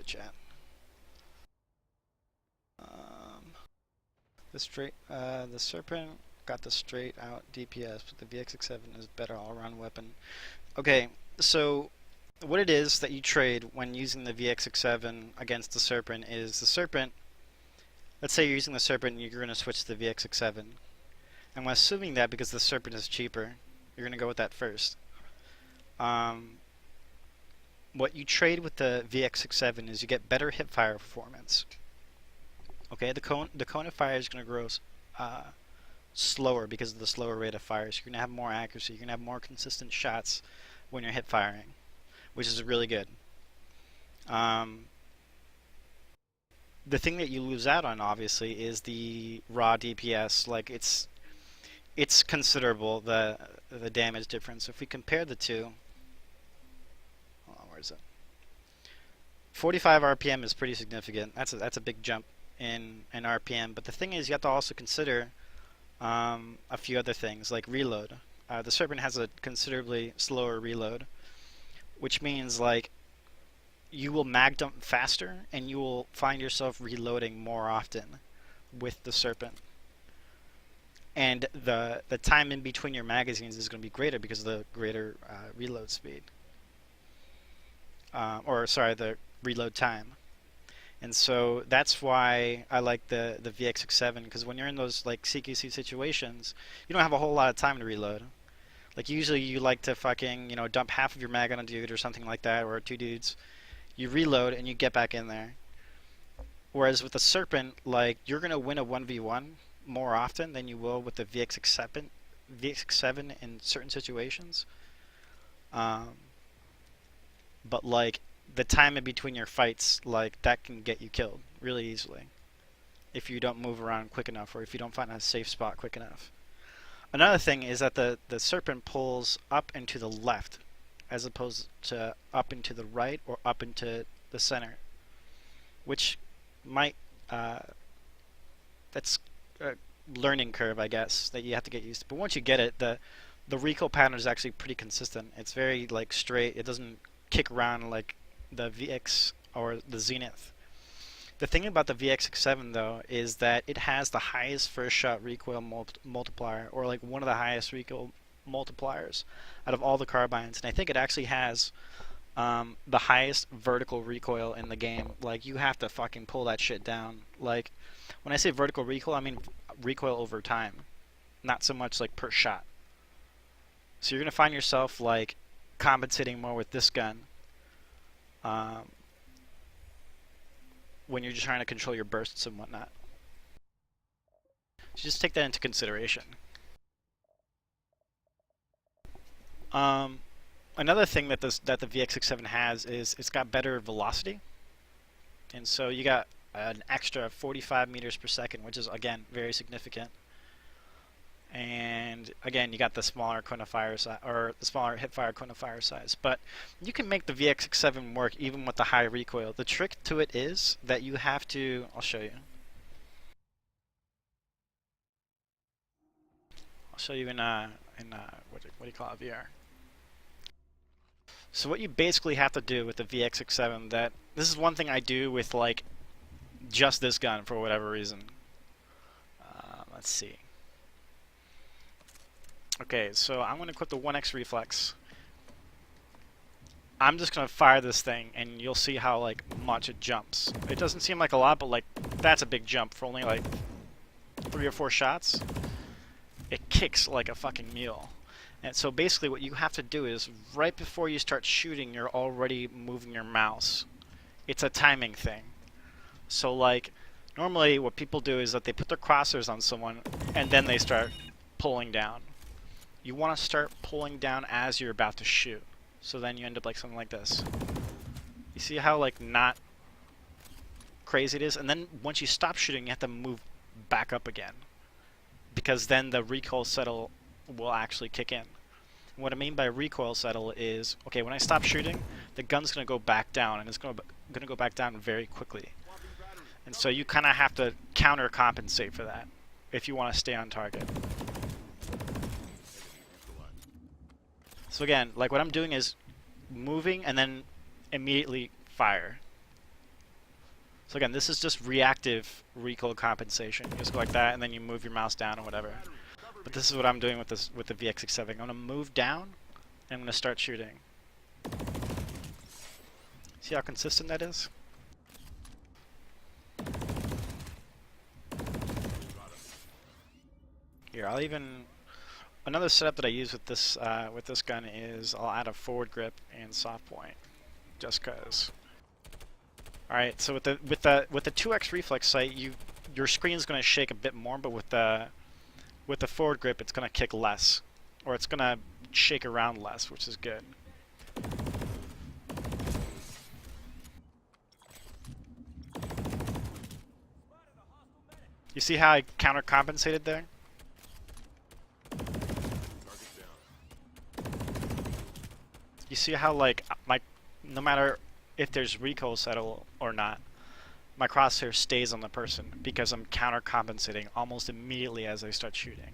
chat. The Serpent got the straight out DPS, but the VX67 is better all-around weapon. Okay, so what it is that you trade when using the VX67 against the Serpent is the Serpent. Let's say you're using the Serpent and you're going to switch to the VX67. And I'm assuming that because the Serpent is cheaper, you're going to go with that first. What you trade with the VX67 is you get better hipfire performance. Okay, the cone of fire is going to grow slower because of the slower rate of fire. So you're going to have more accuracy. You're going to have more consistent shots when you're hip firing, which is really good. The thing that you lose out on, obviously, is the raw DPS. Like it's considerable, the damage difference. If we compare the two, where is it? 45 RPM is pretty significant. That's a big jump in RPM. But the thing is, you have to also consider a few other things like reload. The Serpent has a considerably slower reload, which means like you will mag dump faster and you will find yourself reloading more often with the Serpent. And the time in between your magazines is going to be greater because of the greater reload speed. The reload time. And so that's why I like the VX67, because when you're in those like CQC situations, you don't have a whole lot of time to reload. Like usually you like to fucking, dump half of your mag on a dude or something like that, or two dudes. You reload and you get back in there. Whereas with the Serpent, like you're gonna win a 1v1 more often than you will with the VX7 in certain situations. But like the time in between your fights, like that can get you killed really easily if you don't move around quick enough or if you don't find a safe spot quick enough. Another thing is that the Serpent pulls up and to the left as opposed to up and to the right or up into the center, which might that's a learning curve, I guess, that you have to get used to. But once you get it, the recoil pattern is actually pretty consistent. It's very like straight. It doesn't kick around like the VX or the Zenith. The thing about the VX67 though is that it has the highest first shot recoil multiplier, or like one of the highest recoil multipliers out of all the carbines, and I think it actually has the highest vertical recoil in the game. Like you have to fucking pull that shit down. Like when I say vertical recoil, I mean recoil over time, not so much like per shot. So you're gonna find yourself like compensating more with this gun when you're just trying to control your bursts and whatnot. So just take that into consideration. Another thing that the VX67 has is it's got better velocity, and so you got an extra 45 meters per second, which is again very significant. And again, you got the smaller cone of fire size, or the smaller hipfire cone of fire size. But you can make the VX67 work even with the high recoil. The trick to it is that you have to. I'll show you. I'll show you in what do you call it, VR. So what you basically have to do with the VX67, that this is one thing I do with like just this gun for whatever reason. Let's see. Okay, so I'm going to equip the 1x reflex. I'm just going to fire this thing, and you'll see how like much it jumps. It doesn't seem like a lot, but like that's a big jump for only like 3 or 4 shots. It kicks like a fucking mule. And so basically what you have to do is right before you start shooting, you're already moving your mouse. It's a timing thing. So like normally what people do is that they put their crosshairs on someone and then they start pulling down. You want to start pulling down as you're about to shoot. So then you end up like something like this. You see how like not crazy it is? And then once you stop shooting, you have to move back up again, because then the recoil settle will actually kick in. And what I mean by recoil settle is, okay, when I stop shooting, the gun's going to go back down, and it's going to go back down very quickly. And so you kind of have to counter compensate for that if you want to stay on target. So again, like what I'm doing is moving and then immediately fire. So again, this is just reactive recoil compensation. You just go like that, and then you move your mouse down or whatever. But this is what I'm doing with this with the VX67. I'm gonna move down, and I'm gonna start shooting. See how consistent that is? Here, I'll even another setup that I use with this gun is I'll add a forward grip and soft point, just cause. All right, so with the 2x reflex sight, your screen is going to shake a bit more, but with the forward grip, it's going to kick less, or it's going to shake around less, which is good. You see how I counter compensated there? You see how like no matter if there's recoil settle or not, my crosshair stays on the person because I'm counter compensating almost immediately as I start shooting.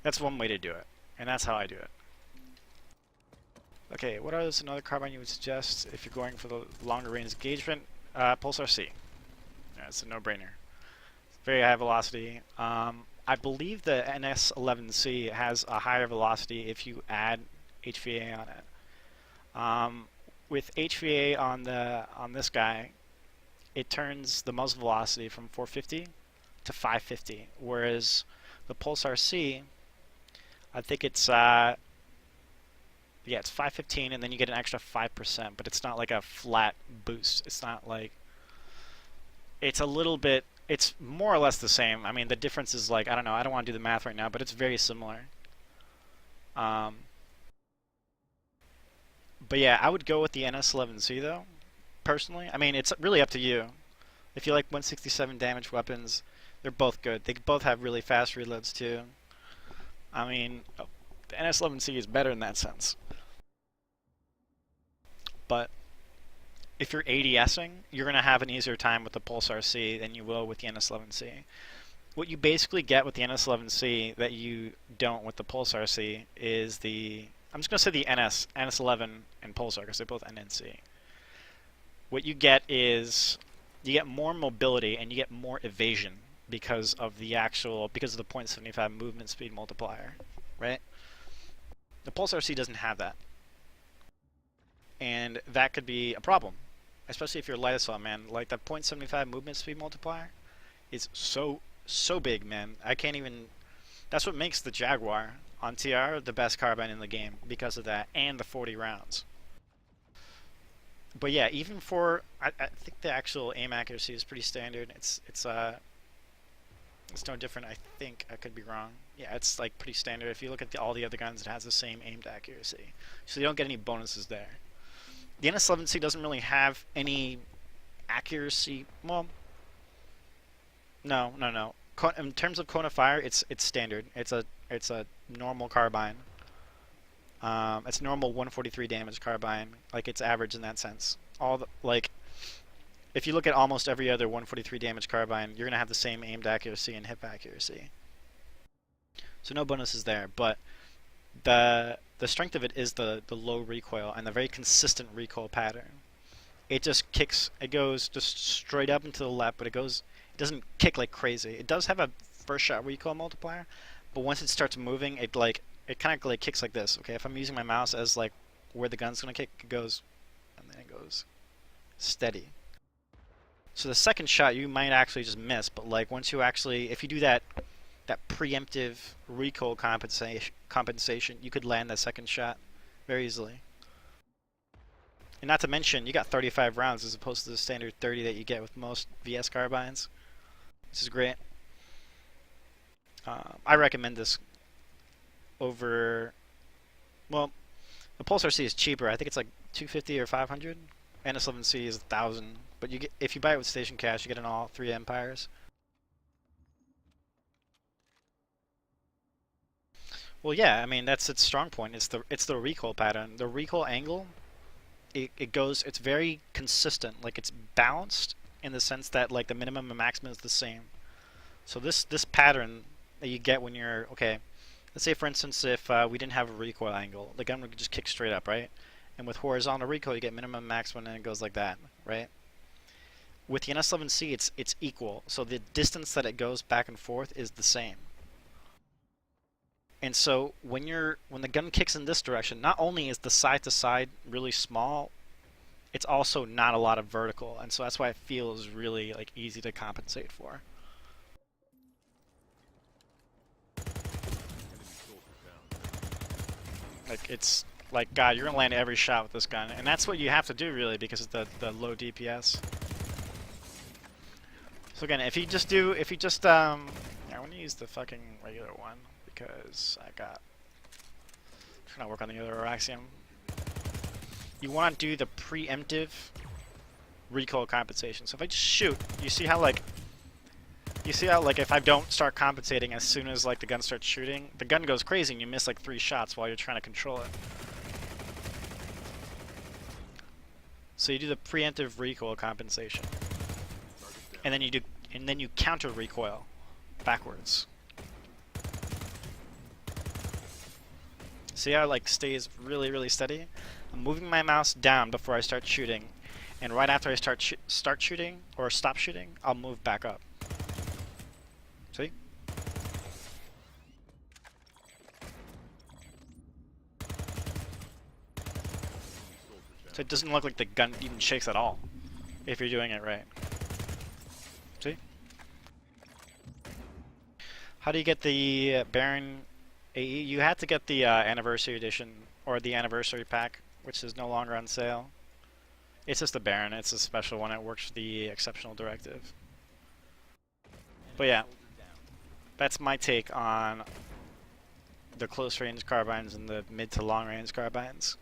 That's one way to do it, and that's how I do it. Okay, what is another carbine you would suggest if you're going for the longer range engagement? Pulsar C. Yeah, it's a no-brainer. Very high velocity. I believe the NS11C has a higher velocity if you add HVA on it. With HVA on this guy, it turns the muzzle velocity from 450 to 550, whereas the Pulsar C, I think it's yeah, it's 515, and then you get an extra 5%, but it's not like a flat boost. It's not like it's a little bit. It's more or less the same. I mean, the difference is like, I don't know, I don't want to do the math right now, but it's very similar. But yeah, I would go with the NS11C though, personally. I mean, it's really up to you. If you like 167 damage weapons, they're both good. They both have really fast reloads too. I mean, the NS11C is better in that sense. But if you're ADSing, you're going to have an easier time with the Pulsar C than you will with the NS11C. What you basically get with the NS11C that you don't with the Pulsar C is the... I'm just going to say the NS11 and Pulsar because they're both NNC. What you get is you get more mobility and you get more evasion because of the because of the 0.75 movement speed multiplier, right? The Pulsar C doesn't have that. And that could be a problem. Especially if you're light assault, man. Like, that 0.75 movement speed multiplier is so big, man. I can't even... That's what makes the Jaguar on TR the best carbine in the game, because of that, and the 40 rounds. But yeah, even for... I think the actual aim accuracy is pretty standard. It's no different, I think. I could be wrong. Yeah, it's like pretty standard. If you look at all the other guns, it has the same aimed accuracy. So you don't get any bonuses there. The NS11C doesn't really have any accuracy. Well, no. In terms of cone of fire, it's standard. It's a normal carbine. It's normal 143 damage carbine. Like, it's average in that sense. If you look at almost every other 143 damage carbine, you're gonna have the same aimed accuracy and hip accuracy. So no bonuses there, but the strength of it is the low recoil and the very consistent recoil pattern. It just kicks, it goes just straight up and to the left, but it doesn't kick like crazy. It does have a first shot recoil multiplier, but once it starts moving, it kind of like kicks like this. Okay, if I'm using my mouse as like where the gun's gonna kick, it goes, and then it goes steady. So the second shot you might actually just miss, but like once you actually, if you do that preemptive recoil compensation, you could land that second shot very easily. And not to mention, you got 35 rounds as opposed to the standard 30 that you get with most VS carbines, which is great. I recommend this over, well, the Pulsar C is cheaper. I think it's like 250 or 500. NS11C is 1,000, but if you buy it with station cash, you get in all 3 Empires. Well, yeah, I mean that's its strong point. It's the recoil pattern. The recoil angle, it's very consistent. Like, it's balanced in the sense that like the minimum and maximum is the same. So this pattern that you get when let's say for instance if we didn't have a recoil angle, the gun would just kick straight up, right? And with horizontal recoil, you get minimum, maximum, and it goes like that, right? With the NS11C, it's equal, so the distance that it goes back and forth is the same. And so when the gun kicks in this direction, not only is the side to side really small, it's also not a lot of vertical, and so that's why it feels really like easy to compensate for. Like it's like, God, you're gonna land every shot with this gun, and that's what you have to do really because of the low DPS. So again, if you just yeah, I want to use the fucking regular one because I'm trying to work on the other Axiom. You want to do the preemptive recoil compensation. So if I just shoot, you see how like if I don't start compensating as soon as like the gun starts shooting, the gun goes crazy and you miss like 3 shots while you're trying to control it. So you do the preemptive recoil compensation, and then you counter recoil backwards. See how it like stays really, really steady? I'm moving my mouse down before I start shooting, and right after I start shooting or stop shooting, I'll move back up. See? So it doesn't look like the gun even shakes at all if you're doing it right. See? How do you get the Baron AE? You had to get the Anniversary Edition or the Anniversary Pack, which is no longer on sale. It's just the Baron. It's a special one. It works for the Exceptional Directive. But yeah, that's my take on the close range carbines and the mid to long range carbines.